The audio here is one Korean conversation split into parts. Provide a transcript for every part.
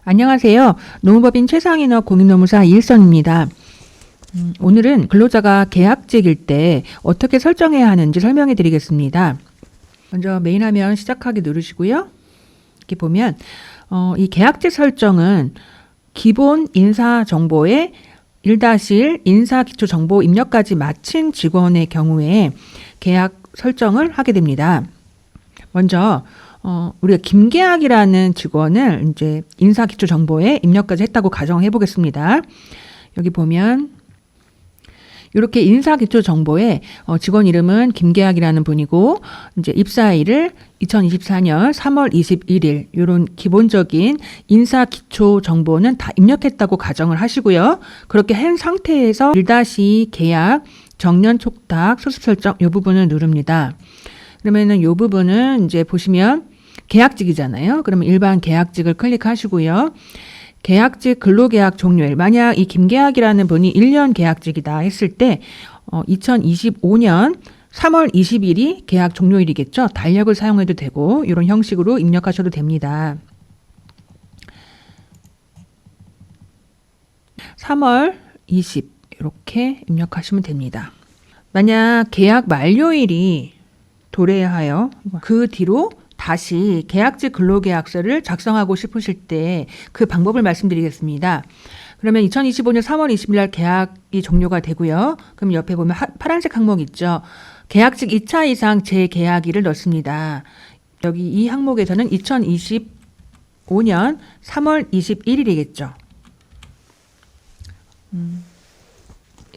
안녕하세요. 노무법인 최상인업 공인노무사 이일선입니다. 오늘은 근로자가 계약직일 때 어떻게 설정해야 하는지 설명해 드리겠습니다. 먼저 메인 화면 시작하기 누르시고요. 이렇게 보면 이 계약직 설정은 기본 인사정보에 1-1 인사기초정보 입력까지 마친 직원의 경우에 계약 설정을 하게 됩니다. 먼저 우리가 김계학이라는 직원을 이제 인사기초정보에 입력까지 했다고 가정해 보겠습니다. 여기 보면 이렇게 인사기초정보에 직원 이름은 김계학이라는 분이고 이제 입사일을 2024년 3월 21일 이런 기본적인 인사기초정보는 다 입력했다고 가정을 하시고요. 그렇게 한 상태에서 1-2 계약, 정년 촉탁, 소습 설정 이 부분을 누릅니다. 그러면은 이 부분은 이제 보시면 계약직이잖아요. 그러면 일반 계약직을 클릭하시고요. 계약직 근로계약 종료일. 만약 이 김계학이라는 분이 1년 계약직이다 했을 때 2025년 3월 20일이 계약 종료일이겠죠. 달력을 사용해도 되고 이런 형식으로 입력하셔도 됩니다. 3월 20 이렇게 입력하시면 됩니다. 만약 계약 만료일이 도래하여 그 뒤로 다시 계약직 근로계약서를 작성하고 싶으실 때 그 방법을 말씀드리겠습니다. 그러면 2025년 3월 20일 날 계약이 종료가 되고요. 그럼 옆에 보면 파란색 항목 있죠. 계약직 2차 이상 재계약일을 넣습니다. 여기 이 항목에서는 2025년 3월 21일이겠죠.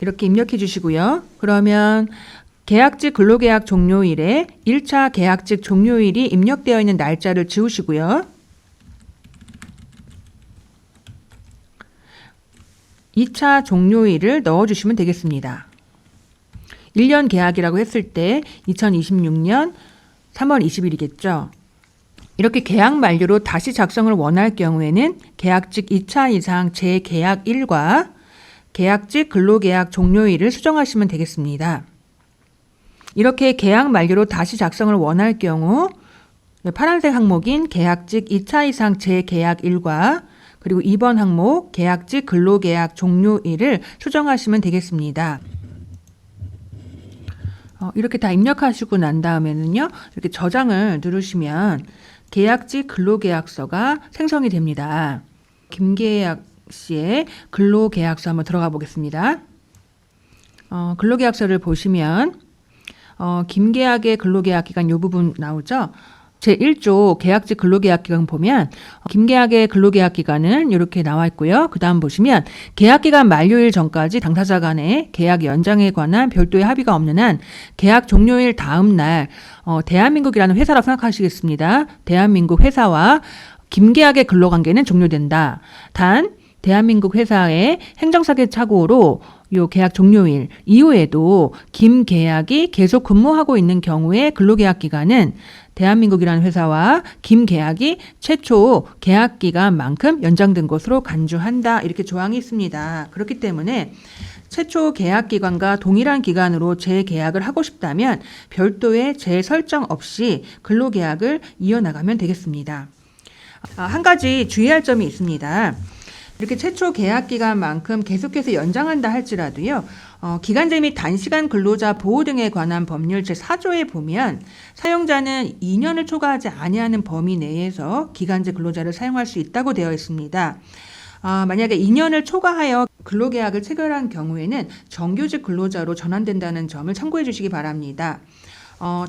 이렇게 입력해 주시고요. 그러면 계약직 근로계약 종료일에 1차 계약직 종료일이 입력되어 있는 날짜를 지우시고요. 2차 종료일을 넣어주시면 되겠습니다. 1년 계약이라고 했을 때 2026년 3월 20일이겠죠. 이렇게 계약 만료로 다시 작성을 원할 경우에는 계약직 2차 이상 재계약일과 계약직 근로계약 종료일을 수정하시면 되겠습니다. 이렇게 계약 만료로 다시 작성을 원할 경우 파란색 항목인 계약직 2차 이상 재계약일과 그리고 2번 항목 계약직 근로계약 종료일을 수정하시면 되겠습니다. 이렇게 다 입력하시고 난 다음에는요. 이렇게 저장을 누르시면 계약직 근로계약서가 생성이 됩니다. 김계학 씨의 근로계약서 한번 들어가 보겠습니다. 근로계약서를 보시면 김계학의 근로계약 기간 이 부분 나오죠. 제1조 계약직 근로계약 기간 보면 김계학의 근로계약 기간은 이렇게 나와 있고요. 그 다음 보시면 계약기간 만료일 전까지 당사자 간의 계약 연장에 관한 별도의 합의가 없는 한 계약 종료일 다음 날 대한민국이라는 회사라고 생각하시겠습니다. 대한민국 회사와 김계학의 근로관계는 종료된다. 단 대한민국 회사의 행정사기 착오로 요 계약 종료일 이후에도 김계학이 계속 근무하고 있는 경우에 근로계약 기간은 대한민국이라는 회사와 김계학이 최초 계약 기간만큼 연장된 것으로 간주한다. 이렇게 조항이 있습니다. 그렇기 때문에 최초 계약 기간과 동일한 기간으로 재계약을 하고 싶다면 별도의 재설정 없이 근로계약을 이어나가면 되겠습니다. 한 가지 주의할 점이 있습니다. 이렇게 최초 계약 기간만큼 계속해서 연장한다 할지라도요. 기간제 및 단시간 근로자 보호 등에 관한 법률 제4조에 보면 사용자는 2년을 초과하지 아니하는 범위 내에서 기간제 근로자를 사용할 수 있다고 되어 있습니다. 만약에 2년을 초과하여 근로계약을 체결한 경우에는 정규직 근로자로 전환된다는 점을 참고해 주시기 바랍니다.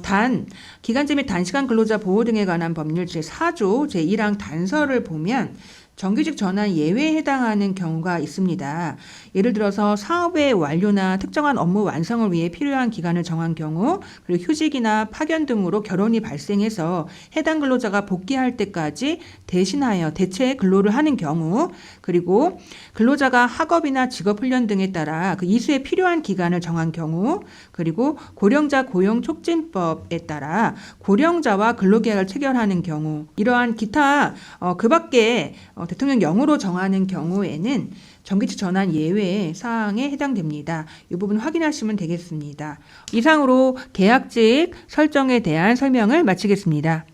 단 기간제 및 단시간 근로자 보호 등에 관한 법률 제4조 제1항 단서를 보면 정규직 전환 예외에 해당하는 경우가 있습니다. 예를 들어서 사업의 완료나 특정한 업무 완성을 위해 필요한 기간을 정한 경우, 그리고 휴직이나 파견 등으로 결혼이 발생해서 해당 근로자가 복귀할 때까지 대신하여 대체 근로를 하는 경우, 그리고 근로자가 학업이나 직업훈련 등에 따라 그 이수에 필요한 기간을 정한 경우, 그리고 고령자 고용촉진법에 따라 고령자와 근로계약을 체결하는 경우, 이러한 기타 그 밖에 대통령령으로 정하는 경우에는 정규직 전환 예외 사항에 해당됩니다. 이 부분 확인하시면 되겠습니다. 이상으로 계약직 설정에 대한 설명을 마치겠습니다.